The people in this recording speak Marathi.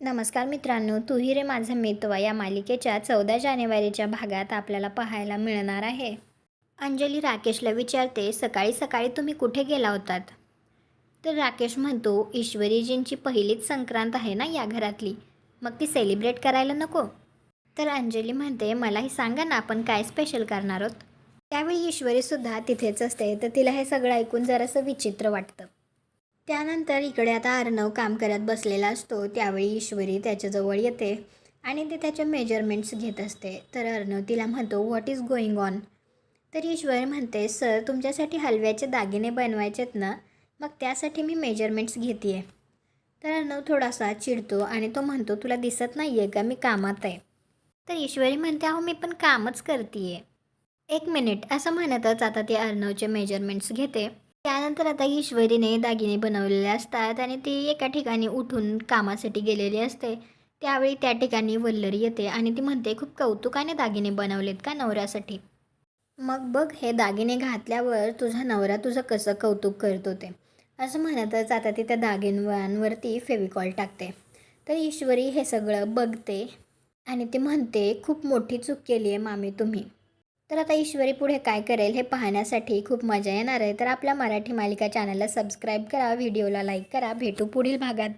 नमस्कार मित्रांनो, तू ही रे माझा मितवा या मालिकेच्या 14 जानेवारीच्या भागात आपल्याला पाहायला मिळणार आहे. अंजली राकेशला विचारते, सकाळी सकाळी तुम्ही कुठे गेला होतात? तर राकेश म्हणतो, ईश्वरीजींची पहिलीच संक्रांत आहे ना या घरातली, मग ती सेलिब्रेट करायला नको? तर अंजली म्हणते, मलाही सांगा ना, आपण काय स्पेशल करणार आहोत? त्यावेळी ईश्वरीसुद्धा तिथेच असते, तर तिला हे सगळं ऐकून जरासं विचित्र वाटतं. त्यानंतर इकडे आता अर्णव काम करत बसलेला असतो. त्यावेळी ईश्वरी त्याच्याजवळ येते आणि ते त्याचे मेजरमेंट्स घेत असते. तर अर्णव तिला म्हणतो, व्हॉट इज गोईंग ऑन? तर ईश्वरी म्हणते, सर तुमच्यासाठी हलव्याचे दागिने बनवायचेत ना, मग त्यासाठी मी मेजरमेंट्स घेते आहे. तर अर्णव थोडासा चिडतो आणि तो म्हणतो, तुला दिसत नाही आहे का मी कामात आहे? तर ईश्वरी म्हणते, अहो मी पण कामच करते आहे. एक मिनिट असं म्हणतच आता ती अर्णवचे मेजरमेंट्स घेते. त्यानंतर आता ईश्वरीने दागिने बनवलेले असतात आणि ती एका ठिकाणी उठून कामासाठी गेलेली असते. त्यावेळी त्या ठिकाणी वल्लरी येते आणि ती म्हणते, खूप कौतुकाने दागिने बनवलेत का नवऱ्यासाठी? मग बघ हे दागिने घातल्यावर तुझा नवरा तुझं कसं कौतुक करतो ते. असं म्हणतच आता ती त्या दागिन्यांवरती फेविकॉल टाकते. तर ईश्वरी हे सगळं बघते आणि ती म्हणते, खूप मोठी चूक केली आहे मामी तुम्ही. तर आता ईश्वरी पुढे काय करेल हे पाहण्यासाठी खूप मजा येणार आहे. तर आपल्या मराठी मालिका चॅनलला सबस्क्राईब करा, व्हिडिओला लाईक करा. भेटू पुढील भागात.